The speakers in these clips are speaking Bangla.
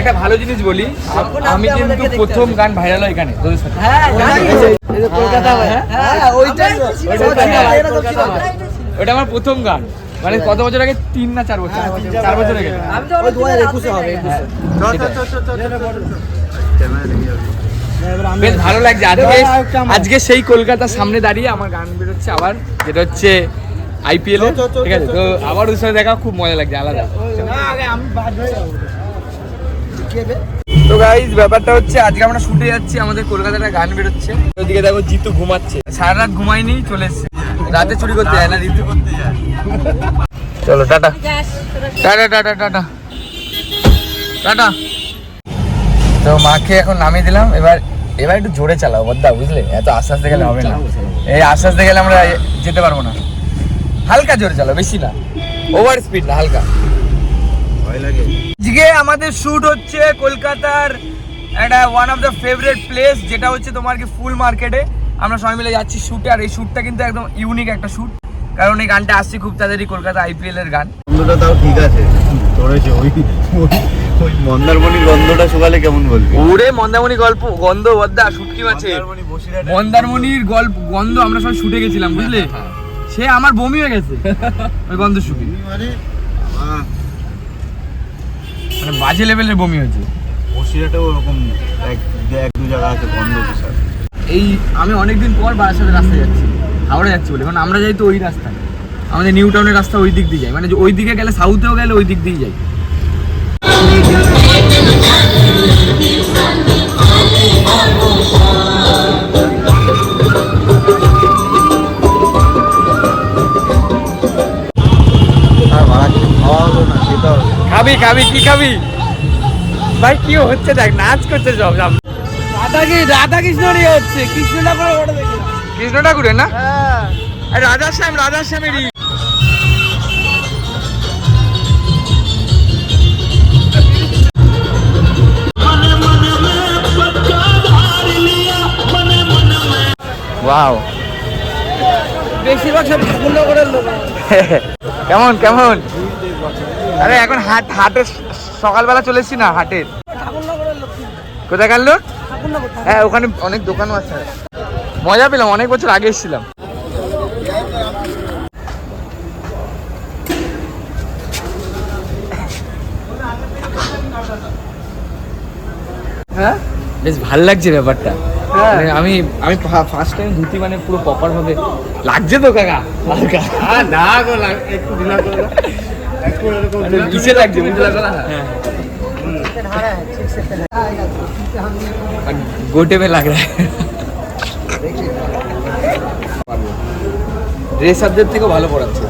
একটা ভালো জিনিস বলি, আমি কিন্তু প্রথম গান ভাইরাল হয় এখানে তোদের সাথে। ওটা আমার প্রথম গান, মানে কত বছর আগে, 3 না 4 বছর, 4 বছর আগে। বেশ ভালো লাগছে আজকে সেই কলকাতার সামনে দাঁড়িয়ে আমার গান বেরোচ্ছে আবার, যেটা হচ্ছে IPL, ঠিক আছে? তো আবার ওর সাথে দেখা খুব মজা লাগছে, আলাদা। তো গাইস ব্যাপারটা হচ্ছে আজকে আমরা শুটে যাচ্ছি, আমাদের কলকাতার গান বেরোচ্ছে। ওইদিকে দেখো জিতু ঘুমাচ্ছে, সারা রাত ঘুমায়নি, চলে এসছে। রাতে চুরি করতে যায় না, ঋতু করতে যায়। চলো tata tata tata tata tata. তো মাকে এখন নামিয়ে দিলাম, এবার একটু জোরে চালাও বদ্দা, বুঝলে? এত আস্তে আস্তে গেলে হবে না, এই আস্তে আস্তে গেলে আমরা যেতে পারবো না। হালকা জোরে চালাও, বেশি না, ওভার স্পিড না, হালকা। আজকে আমাদের শুট হচ্ছে কলকাতার একটা one of the favourite place, যেটা হচ্ছে তোমার কি ফুল মার্কেটে। আমরা সবাই মিলে যাচ্ছি শুটে, আর এই শুটটা কিন্তু একদম ইউনিক একটা শুট, কারণ এই গানটা আসছে খুব তাড়াতাড়ি, কলকাতা IPL এর গান। গন্ধটা তাও ঠিক আছে, ধরেছে ওই মন্দারমণির গন্ধটা সকালে কেমন বলবি? ওরে মন্দারমণি গন্ধ বদ্দা, শুটকি মাছে মন্দারমণির গন্ধ, আমরা সবাই শুটে গেছিলাম, বুঝলে? সে আমার বমি হয়ে গেছে ওই গন্ধ শুকি, মানে বাজে লেভেলের বমি হয়েছে। বসিরহাটেও ওরকম এক দু জায়গা আছে গন্ধ বিশাল। এই আমি অনেকদিন পর বারাসাতের রাস্তায় যাচ্ছি, হাওড়া যাচ্ছি বলে, কারণ আমরা যাই তো ওই রাস্তায়, আমাদের নিউ টাউনের রাস্তা ওই দিক দিয়ে যাই, মানে ওই দিকে গেলে, সাউথেও গেলে ওই দিক দিয়ে যাই। খাবি খাবি কি খাবি ভাই? কি হচ্ছে দেখ, নাচ করছে সব। রাধা কৃষ্ণ হচ্ছে, কৃষ্ণ ঠাকুরের না, রাধাশ্যামেরই। ওয়াও, বেশিরভাগ সব ঠাকুরনগরের লোক। কেমন কেমন? আরে এখন হাটের সকালবেলা চলে এসছি না, হাটের। কোথাকার লোক? হ্যাঁ, ওখানে অনেক দোকানও আছে, মজা পেলাম, অনেক বছর আগে এসেছিলাম। হ্যাঁ, বেশ ভাল লাগছে ব্যাপারটা। আমি ফার্স্ট টাইম ধুতি, মানে পুরো প্রপার ভাবে লাগছে তো কাকা, হালকা না গো, একটু ঢিলা করে কিসে লাগছে, বুঝতে লাগলো না? गोटे में लग रहा है। ड्रेस সাবজেক্ট থেকে ভালো পড়াচ্ছে।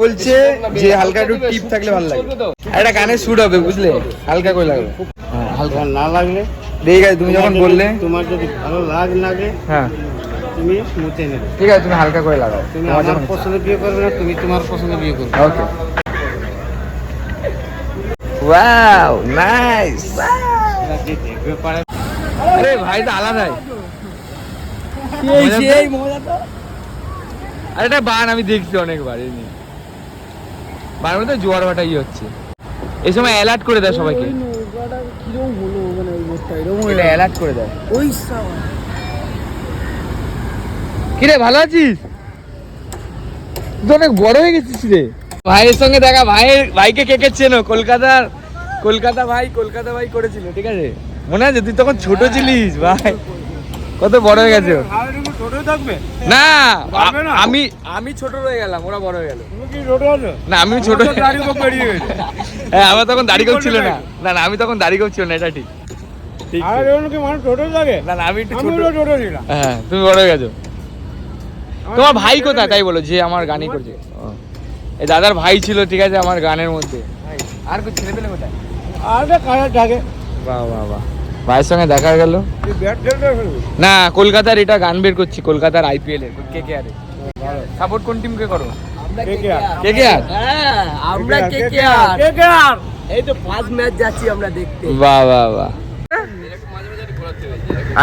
বলছে যে হালকা একটু টিপ থাকলে ভালো লাগে, একটা গানে শুট হবে, বুঝলে? হালকা করে লাগবে, হালকা না লাগলে ঠিক আছে। তুমি যখন বললে, তোমার যদি ভালো লাগে, হ্যাঁ তুমি মুছে নেবে, ঠিক আছে? তুমি হালকা করে লাগাও, তুমি আমার পছন্দ বিয়ে করবে না, তুমি তোমার পছন্দ বিয়ে করবে। ওকে, ওয়াও নাইস। আরে ভাই তো আলাদাই, এই মজাটা। আরে এটা বান আমি দেখছি অনেকবার, এই নিয়ে বানের মধ্যে জোয়ার ভাটা হচ্ছে, এই সময় অ্যালার্ট করে দেয় সবাইকে। অ্যালার্ট করে দেয়। কিরে ভালো আছিস? তুই অনেক বড় হয়ে গেছিস রে। ভাইয়ের সঙ্গে দেখা, ভাইকে কে কে চেনো? কলকাতা ভাই করেছিল, ঠিক আছে? মনে আছে? তুই তখন ছোট ছিলিস ভাই, কত বড় হয়ে গেছে। না আমি ছোট রয়ে গেলাম, ওরা বড় হয়ে গেল। না আমি ছোট, হ্যাঁ আমার তখন দাড়ি কেউ ছিল না। না আমি তখন দাড়ি কেউ ছিল না, এটা ঠিক। না আমি একটু ছোট। হ্যাঁ তুমি বড় হয়ে গেছো। তোমার ভাই কোথায় তাই বলো, যে আমার গানই করছে? এই দাদার ভাই ছিল, ঠিক আছে, আমার গানের মধ্যে। আর কিছু ছেলে পেলে কোথায়? বাহ বাহ বাহ, ভাইয়ের সঙ্গে দেখা গেল। না কলকাতার এটা গান বের করছি, কলকাতার IPL এর KKR এ। সাপোর্ট কোন টিমকে করো? KKR। হ্যাঁ আমরা KKR। এই তো ফার্স্ট ম্যাচ যাচ্ছি আমরা দেখতে। বাহ বাহ বাহ।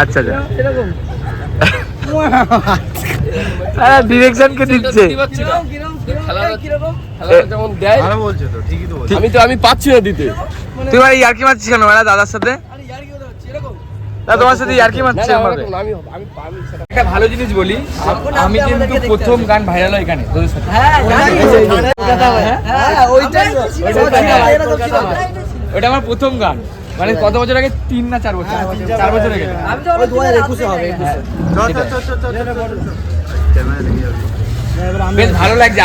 আচ্ছা আচ্ছা ডিরেকশন কে দিচ্ছে যেমন দেয় ভালো বলছে তো, ঠিকই তো বলছে। আমি পাচ্ছি না দিতে। তুই ভাই ইয়ার্কি মারছিস কেন ভাই দাদার সাথে? তোমার সাথে ইয়ার্কি মারছে আমাদের। একটা ভালো জিনিস বলি, আমি কিন্তু প্রথম গান ভাইরাল হয় এখানে তোদের সাথে। ওটা আমার প্রথম গান, মানে কত বছর আগে, 3 না 4 বছর, 4 বছর আগে। বেশ ভালো লাগছে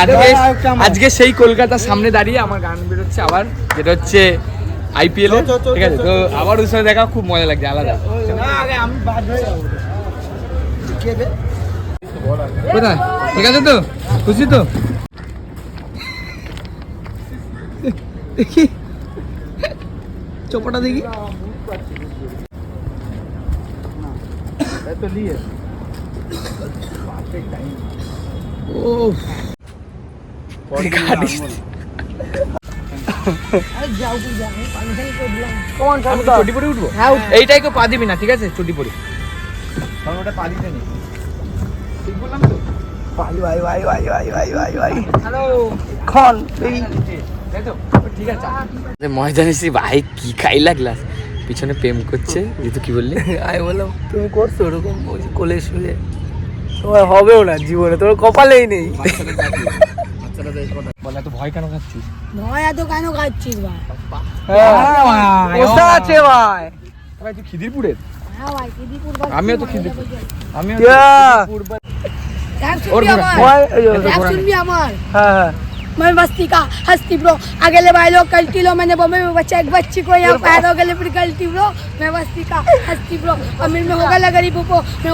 আজকে সেই কলকাতার সামনে দাঁড়িয়ে আমার গান বেরোচ্ছে আবার, যেটা হচ্ছে IPL এ, ঠিক আছে? তো আবার ওর সাথে দেখা খুব মজা লাগছে, আলাদা। কোথায়? ঠিক আছে তো, খুশি তো? দেখি চোপাটা দেখি। চটি পরে উঠবো, এইটাই তো পা দিবি না, ঠিক আছে? চটি পরে ওটা পা দিতে নেই, ঠিক বললাম তো? ময়দানিসি ভাই কি খাই লাগলাস, পিছনে প্রেম করছে। তুই কি বললি? আমি বললাম তুমি করছো ওরকম কোলে শুয়ে, তোমার হবেও না জীবনে, তোমার কপালেই নেই। বলে এত ভয় কেন খাচ্ছিস? ভয় এত কেন খাচ্ছিস ভাই? কোথা আছে ভাই? ভাই তুই খিদিরপুরের? হ্যাঁ ভাই, খিদিরপুর। আমিও তো খিদিরপুর, আমিও सुन भी अमर হ্যাঁ मैं बस्ती का हस्ती ब्रो, अगले भाई लोग गलती लो, मैंने बम्बई में बच्चा एक बच्ची को यहाँ पैदा हो गए फिर गलती ब्रो, मैं बस्ती का हस्ती ब्रो, अमीर में होगा गरीबों को मैं